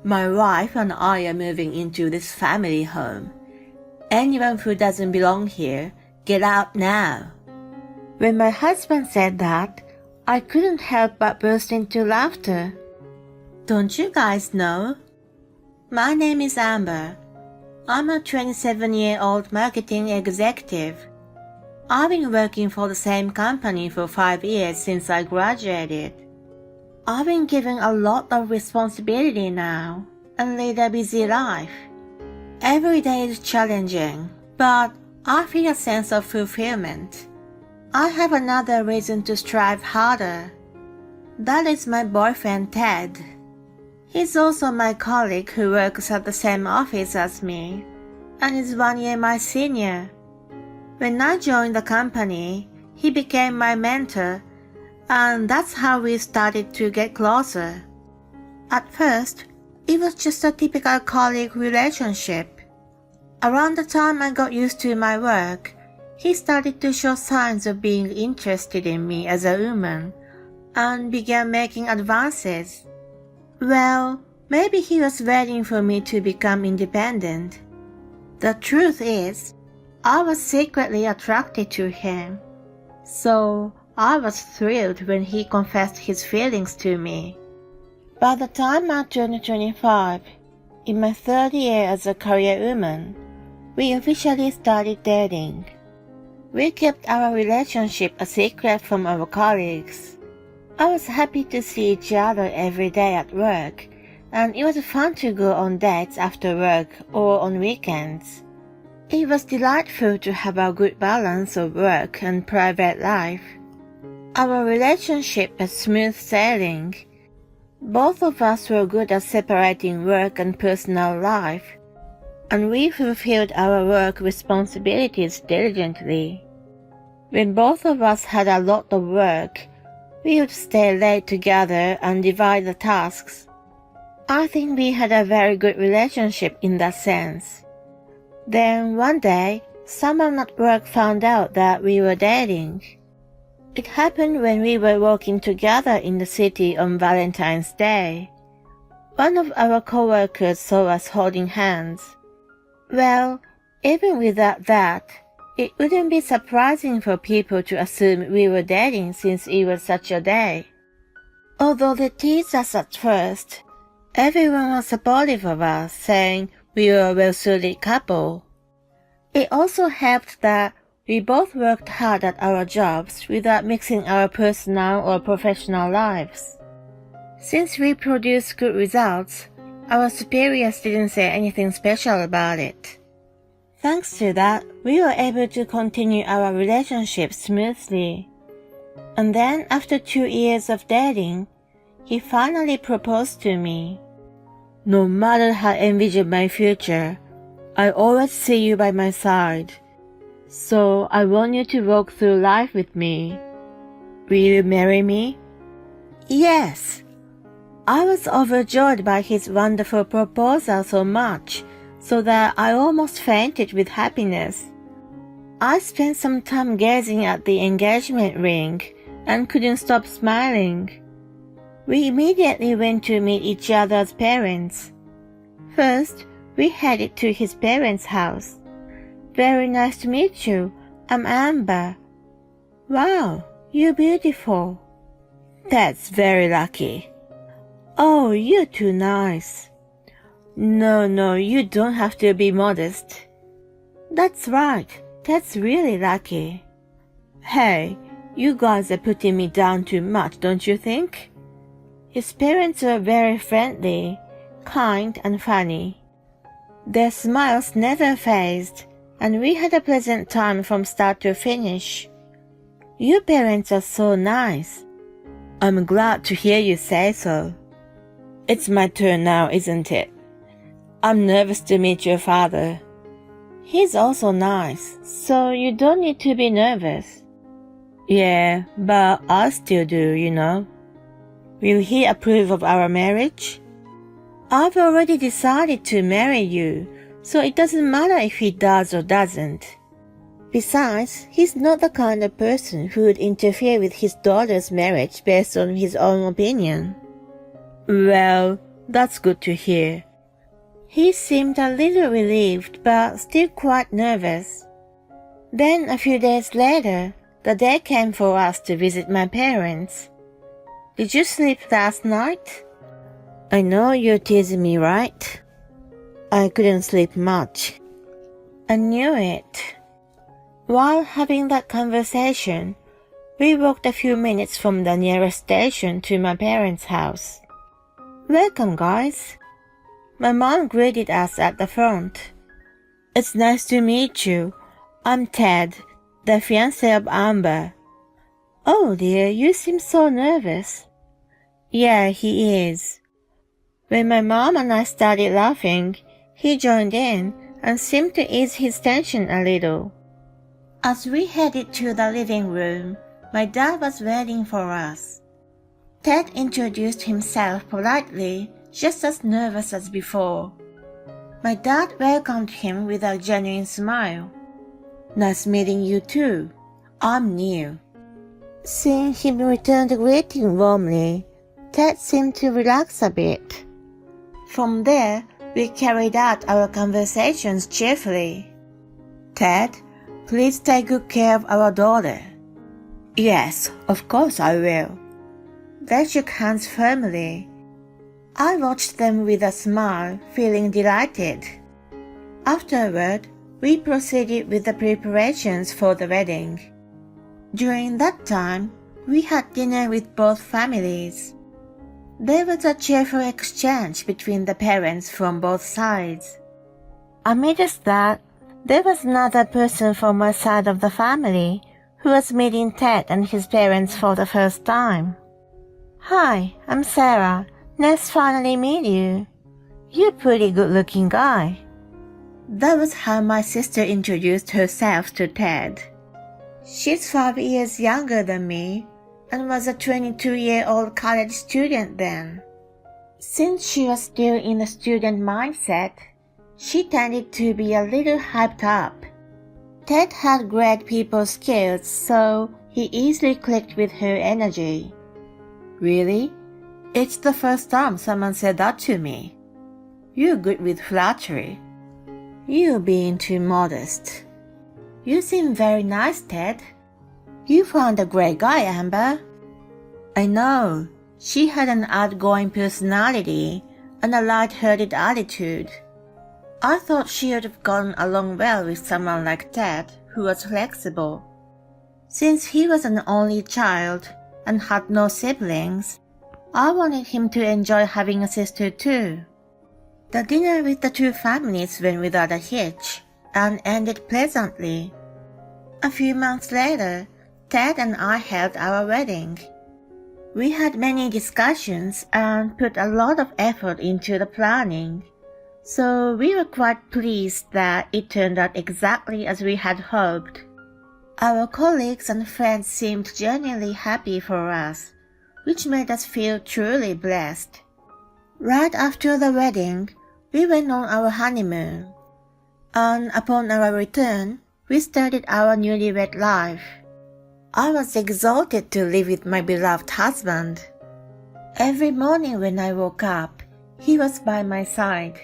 My wife and I are moving into this family home. Anyone who doesn't belong here, get out now." When my husband said that, I couldn't help but burst into laughter. "Don't you guys know? My name is Amber. I'm a 27-year-old marketing executive. I've been working for the same company for 5 years since I graduated. I've been given a lot of responsibility now and lead a busy life. Every day is challenging, but I feel a sense of fulfillment. I have another reason to strive harder. That is my boyfriend Ted. He's also my colleague who works at the same office as me and is 1 year my senior. When I joined the company, he became my mentor, and that's how we started to get closer. At first, it was just a typical colleague relationship. Around the time I got used to my work, he started to show signs of being interested in me as a woman and began making advances. Well, maybe he was waiting for me to become independent. The truth is, I was secretly attracted to him. So I was thrilled when he confessed his feelings to me. By the time I turned 25, in my third year as a career woman, we officially started dating. We kept our relationship a secret from our colleagues. I was happy to see each other every day at work, and it was fun to go on dates after work or on weekends. It was delightful to have a good balance of work and private life. Our relationship was smooth sailing. Both of us were good at separating work and personal life, and we fulfilled our work responsibilities diligently. When both of us had a lot of work, we would stay late together and divide the tasks. I think we had a very good relationship in that sense. Then one day, someone at work found out that we were dating. It happened when we were walking together in the city on Valentine's Day. One of our coworkers saw us holding hands. Well, even without that, it wouldn't be surprising for people to assume we were dating since it was such a day. Although they teased us at first, everyone was supportive of us, saying we were a well-suited couple. It also helped that we both worked hard at our jobs without mixing our personal or professional lives. Since we produced good results, our superiors didn't say anything special about it. Thanks to that, we were able to continue our relationship smoothly. And then, after 2 years of dating, he finally proposed to me. "No matter how I envision my future, I always see you by my side. So I want you to walk through life with me. Will you marry me?" Yes! I was overjoyed by his wonderful proposal so much, so that I almost fainted with happiness. I spent some time gazing at the engagement ring and couldn't stop smiling. We immediately went to meet each other's parents. First, we headed to his parents' house. "Very nice to meet you. I'm Amber." "Wow, you're beautiful." "That's very lucky." "Oh, you're too nice." No, you don't have to be modest." "That's right, that's really lucky." "Hey, you guys are putting me down too much, don't you think?" His parents were very friendly, kind and funny. Their smiles never phased, and we had a pleasant time from start to finish. "Your parents are so nice." "I'm glad to hear you say so." "It's my turn now, isn't it?" "I'm nervous to meet your father." "He's also nice, so you don't need to be nervous." "Yeah, but I still do, you know." "Will he approve of our marriage?" "I've already decided to marry you, so it doesn't matter if he does or doesn't. Besides, he's not the kind of person who would interfere with his daughter's marriage based on his own opinion." "Well, That's good to hear. He seemed a little relieved but still quite nervous. Then a few days later, the day came for us to visit my parents. Did you sleep last night? I know you're teasing me, right? I couldn't sleep much. I knew it. While having that conversation, we walked a few minutes from the nearest station to my parents' house. Welcome, guys. My mom greeted us at the front. It's nice to meet you. I'm Ted, the fiancé of Amber. Oh dear, you seem so nervous. Yeah, he is. When my mom and I started laughing, he joined in and seemed to ease his tension a little. As we headed to the living room, my dad was waiting for us. Ted introduced himself politely, just as nervous as before. My dad welcomed him with a genuine smile. Nice meeting you too. I'm new. Seeing him return the greeting warmly, Ted seemed to relax a bit. From there, we carried out our conversations cheerfully. Ted, please take good care of our daughter. Yes, of course I will. They shook hands firmly. I watched them with a smile, feeling delighted. Afterward, we proceeded with the preparations for the wedding. During that time, we had dinner with both families. There was a cheerful exchange between the parents from both sides. Amidst that, there was another person from my side of the family who was meeting Ted and his parents for the first time. Hi, I'm Sarah. Nice to finally meet you. You're a pretty good-looking guy. That was how my sister introduced herself to Ted. She's 5 years younger than me and was a 22-year-old college student then. Since she was still in the student mindset, she tended to be a little hyped up. Ted had great people skills, so he easily clicked with her energy. Really? It's the first time someone said that to me. You're good with flattery. You're being too modest. You seem very nice, Ted. You found a great guy, Amber. I know. She had an outgoing personality and a light-hearted attitude. I thought she would have gotten along well with someone like Ted, who was flexible. Since he was an only child and had no siblings, I wanted him to enjoy having a sister too. The dinner with the two families went without a hitch and ended pleasantly. A few months later, Ted and I held our wedding. We had many discussions and put a lot of effort into the planning, so we were quite pleased that it turned out exactly as we had hoped. Our colleagues and friends seemed genuinely happy for us, which made us feel truly blessed. Right after the wedding, we went on our honeymoon, and upon our return, we started our newlywed life. I was exalted to live with my beloved husband. Every morning when I woke up, he was by my side,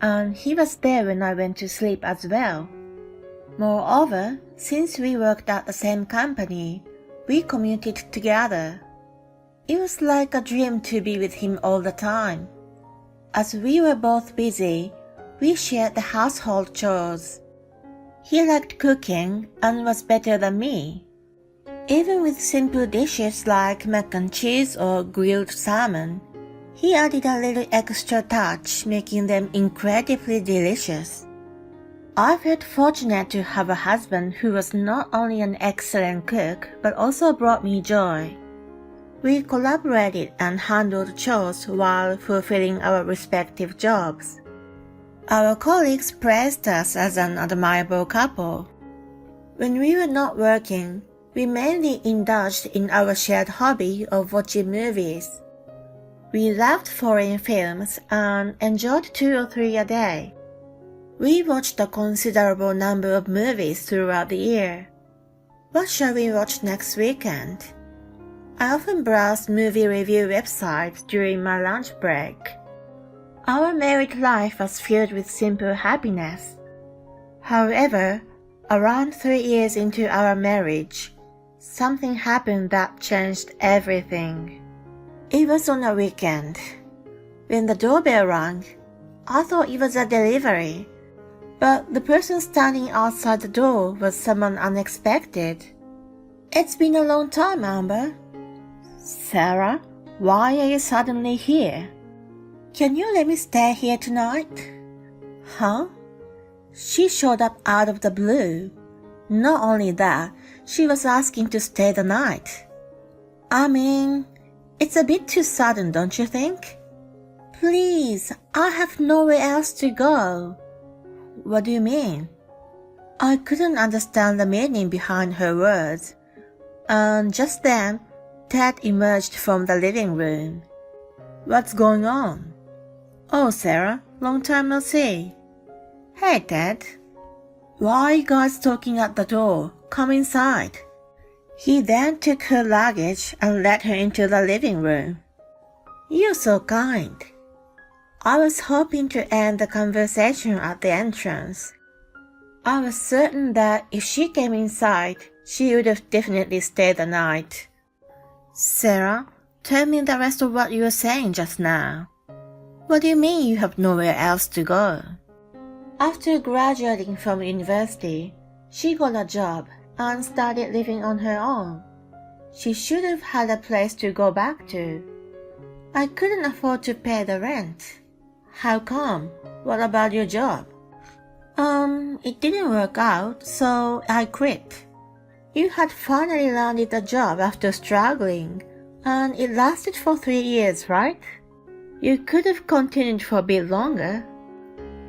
and he was there when I went to sleep as well. Moreover, since we worked at the same company, we commuted together. It was like a dream to be with him all the time. As we were both busy, we shared the household chores. He liked cooking and was better than me. Even with simple dishes like mac and cheese or grilled salmon, he added a little extra touch, making them incredibly delicious. I felt fortunate to have a husband who was not only an excellent cook but also brought me joy. We collaborated and handled chores while fulfilling our respective jobs. Our colleagues praised us as an admirable couple. When we were not working, we mainly indulged in our shared hobby of watching movies. We loved foreign films and enjoyed 2 or 3 a day. We watched a considerable number of movies throughout the year. What shall we watch next weekend? I often browse movie review websites during my lunch break. Our married life was filled with simple happiness. However, around 3 years into our marriage, something happened that changed everything. It was on a weekend. When the doorbell rang, I thought it was a delivery, but the person standing outside the door was someone unexpected. It's been a long time, Amber. Sarah, why are you suddenly here? Can you let me stay here tonight? Huh? She showed up out of the blue. Not only that, she was asking to stay the night. I mean, it's a bit too sudden, don't you think? Please, I have nowhere else to go. What do you mean? I couldn't understand the meaning behind her words. And just then, Ted emerged from the living room. What's going on? Oh, Sarah, long time no see. Hey, Ted. Why are you guys talking at the door? Come inside. He then took her luggage and led her into the living room. You're so kind. I was hoping to end the conversation at the entrance. I was certain that if she came inside, she would have definitely stayed the night. Sarah, tell me the rest of what you were saying just now. What do you mean you have nowhere else to go? After graduating from university, she got a job and started living on her own. She should have had a place to go back to. I couldn't afford to pay the rent. How come? What about your job? It didn't work out, so I quit. You had finally landed a job after struggling, and it lasted for 3 years, right? You could have continued for a bit longer.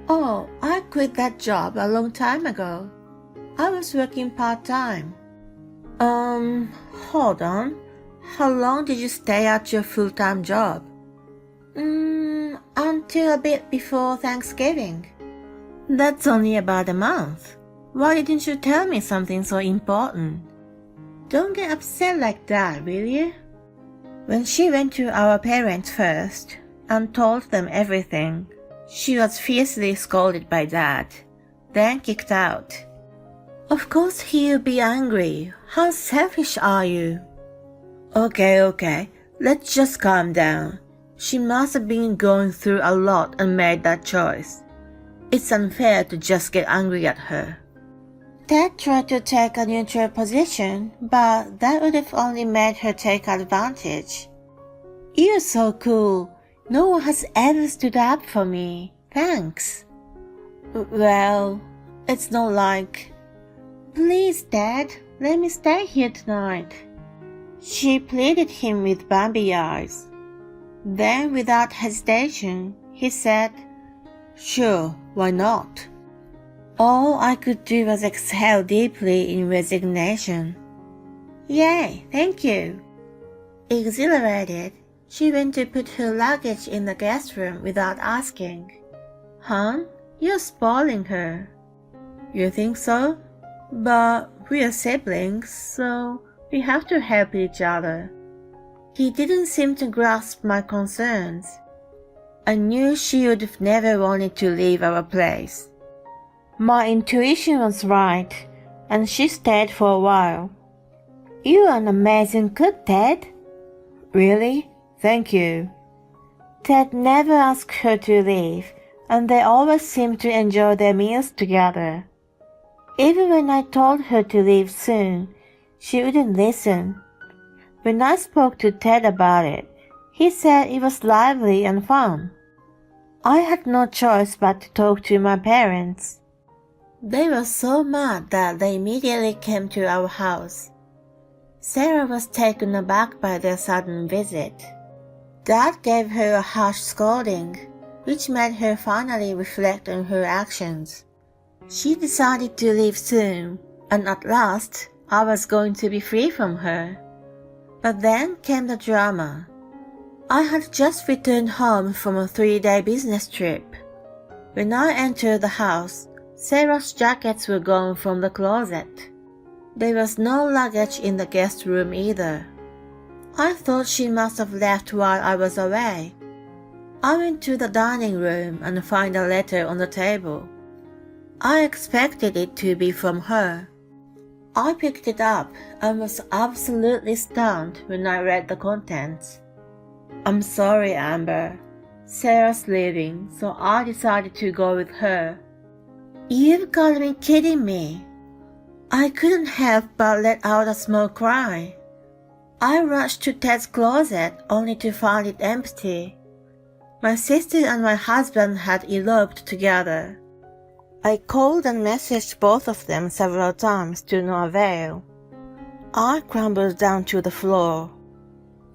Oh, I quit that job a long time ago. I was working part-time. Hold on. How long did you stay at your full-time job? Until a bit before Thanksgiving. That's only about a month. Why didn't you tell me something so important? Don't get upset like that, will you? When she went to our parents first and told them everything, she was fiercely scolded by Dad, then kicked out. Of course he'll be angry. How selfish are you? Okay, let's just calm down. She must have been going through a lot and made that choice. It's unfair to just get angry at her. Ted tried to take a neutral position, but that would have only made her take advantage. You're so cool. No one has ever stood up for me. Thanks. Well, it's not like... Please, Dad, let me stay here tonight. She pleaded him with Bambi eyes. Then, without hesitation, he said, Sure, why not? All I could do was exhale deeply in resignation. Yay, thank you. Exhilarated, she went to put her luggage in the guest room without asking. Hon, you're spoiling her. You think so? But we're siblings, so we have to help each other. He didn't seem to grasp my concerns. I knew she would have never wanted to leave our place. My intuition was right, and she stayed for a while. You're an amazing cook, Ted. Really? Thank you. Ted never asked her to leave, and they always seemed to enjoy their meals together. Even when I told her to leave soon, she wouldn't listen. When I spoke to Ted about it, he said it was lively and fun. I had no choice but to talk to my parents. They were so mad that they immediately came to our house. Sarah was taken aback by their sudden visit. Dad gave her a harsh scolding, which made her finally reflect on her actions. She decided to leave soon, and at last I was going to be free from her. But then came the drama. I had just returned home from a 3-day business trip. When I entered the house, Sarah's jackets were gone from the closet. There was no luggage in the guest room either. I thought she must have left while I was away. I went to the dining room and found a letter on the table. I expected it to be from her. I picked it up and was absolutely stunned when I read the contents. "I'm sorry, Amber. Sarah's leaving, so I decided to go with her." You've got to be kidding me. I couldn't help but let out a small cry. I rushed to Ted's closet only to find it empty. My sister and my husband had eloped together. I called and messaged both of them several times to no avail. I crumbled down to the floor.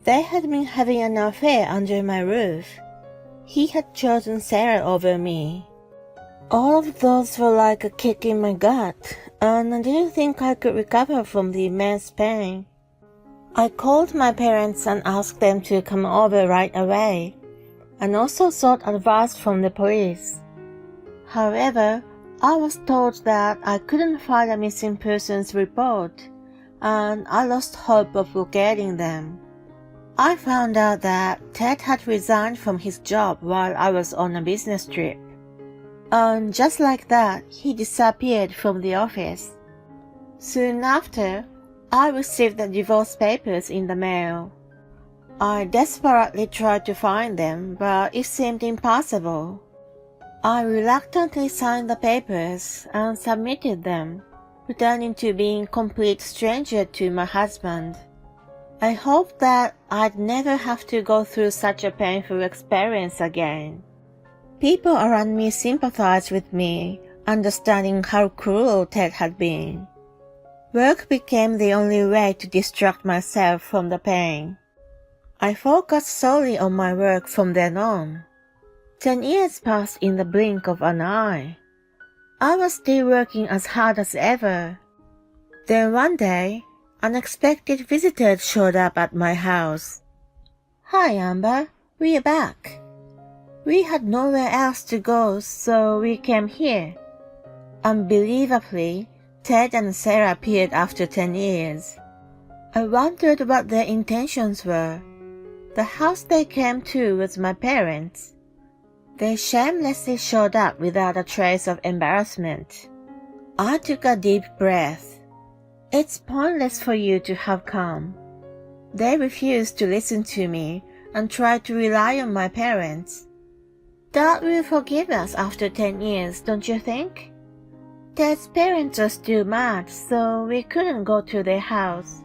They had been having an affair under my roof. He had chosen Sarah over me. All of those were like a kick in my gut, and I didn't think I could recover from the immense pain. I called my parents and asked them to come over right away, and also sought advice from the police. However, I was told that I couldn't file a missing persons report, and I lost hope of locating them. I found out that Ted had resigned from his job while I was on a business trip. And just like that, he disappeared from the office. Soon after, I received the divorce papers in the mail. I desperately tried to find them, but it seemed impossible. I reluctantly signed the papers and submitted them, pretending to be a complete stranger to my husband. I hoped that I'd never have to go through such a painful experience again. People around me sympathized with me, understanding how cruel Ted had been. Work became the only way to distract myself from the pain. I focused solely on my work from then on. 10 years passed in the blink of an eye. I was still working as hard as ever. Then one day, unexpected visitors showed up at my house. "Hi, Amber. We're back." We had nowhere else to go, so we came here. Unbelievably, Ted and Sarah appeared after 10 years. I wondered what their intentions were. The house they came to was my parents'. They shamelessly showed up without a trace of embarrassment. I took a deep breath. It's pointless for you to have come. They refused to listen to me and tried to rely on my parents. Dad will forgive us after 10 years, don't you think? Ted's parents are still mad, so we couldn't go to their house.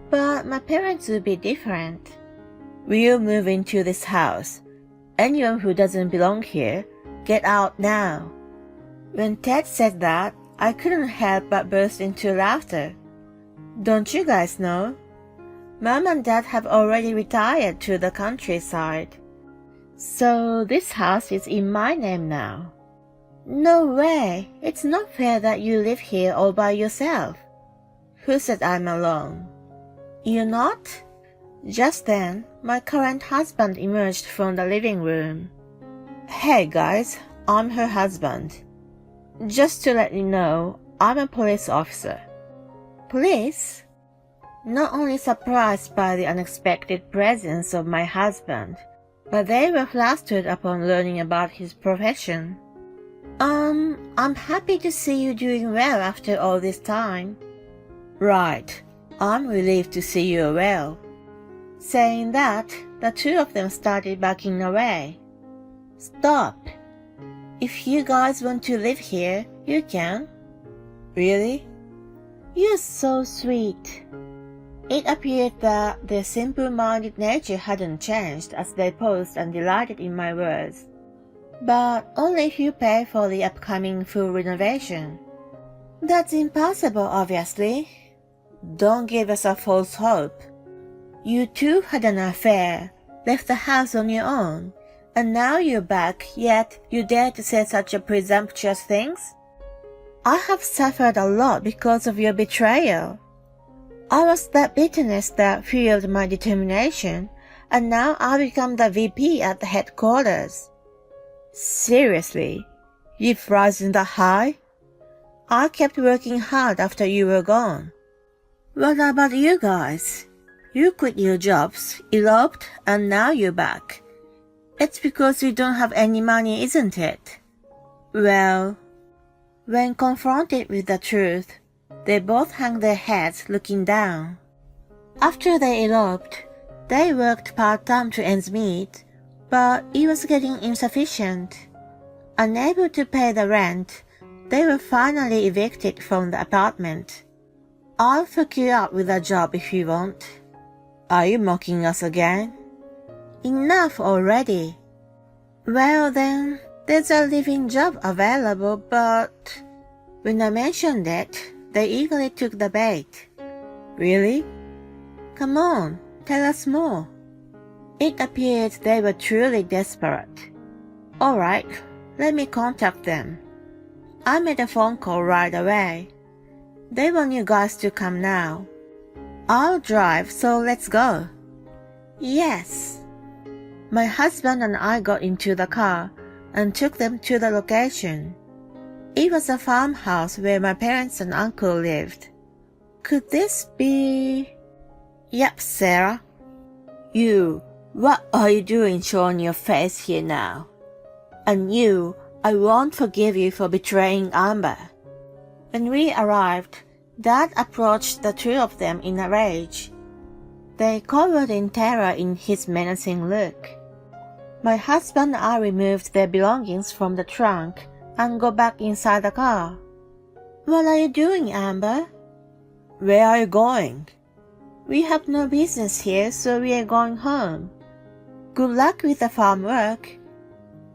But my parents will be different. We'll move into this house. Anyone who doesn't belong here, get out now. When Ted said that, I couldn't help but burst into laughter. Don't you guys know? Mom and Dad have already retired to the countryside. So this house is in my name now. No way! It's not fair that you live here all by yourself. Who said I'm alone? You're not? Just then, my current husband emerged from the living room. Hey guys, I'm her husband. Just to let you know, I'm a police officer. Police? Not only surprised by the unexpected presence of my husband, but they were flustered upon learning about his profession. I'm happy to see you doing well after all this time. Right, I'm relieved to see you well. Saying that, the two of them started backing away. Stop! If you guys want to live here, you can. Really? You're so sweet. It appeared that their simple-minded nature hadn't changed as they paused and delighted in my words. But only if you pay for the upcoming full renovation. That's impossible, obviously. Don't give us a false hope. You two had an affair, left the house on your own, and now you're back, yet you dare to say such a presumptuous things? I have suffered a lot because of your betrayal. I was that bitterness that fueled my determination, and now I become the VP at the headquarters. Seriously, you've risen that high? I kept working hard after you were gone. What about you guys? You quit your jobs, eloped, and now you're back. It's because we don't have any money, isn't it? Well, when confronted with the truth, they both hung their heads looking down. After they eloped, they worked part-time to ends meet, but it was getting insufficient. Unable to pay the rent, they were finally evicted from the apartment. I'll hook you up with a job if you want. Are you mocking us again? Enough already. Well then, there's a living job available, but when I mentioned it, they eagerly took the bait. Really? Come on, tell us more. It appeared they were truly desperate. All right, let me contact them. I made a phone call right away. They want you guys to come now. I'll drive, so let's go. Yes. My husband and I got into the car and took them to the location. It was a farmhouse where my parents and uncle lived. Could this be... Yep, Sarah. You, what are you doing showing your face here now? And you, I won't forgive you for betraying Amber. When we arrived, Dad approached the two of them in a rage. They cowered in terror in his menacing look. My husband and I removed their belongings from the trunk and go back inside the car. What are you doing, Amber? Where are you going? We have no business here, so we are going home. Good luck with the farm work.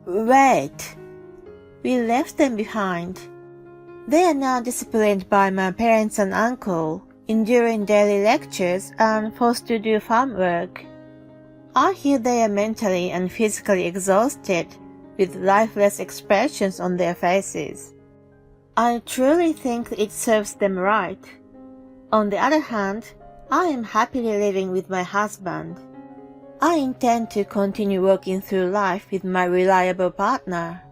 Wait. We left them behind. They are now disciplined by my parents and uncle, enduring daily lectures and forced to do farm work. I hear they are mentally and physically exhausted with lifeless expressions on their faces. I truly think it serves them right. On the other hand, I am happily living with my husband. I intend to continue working through life with my reliable partner.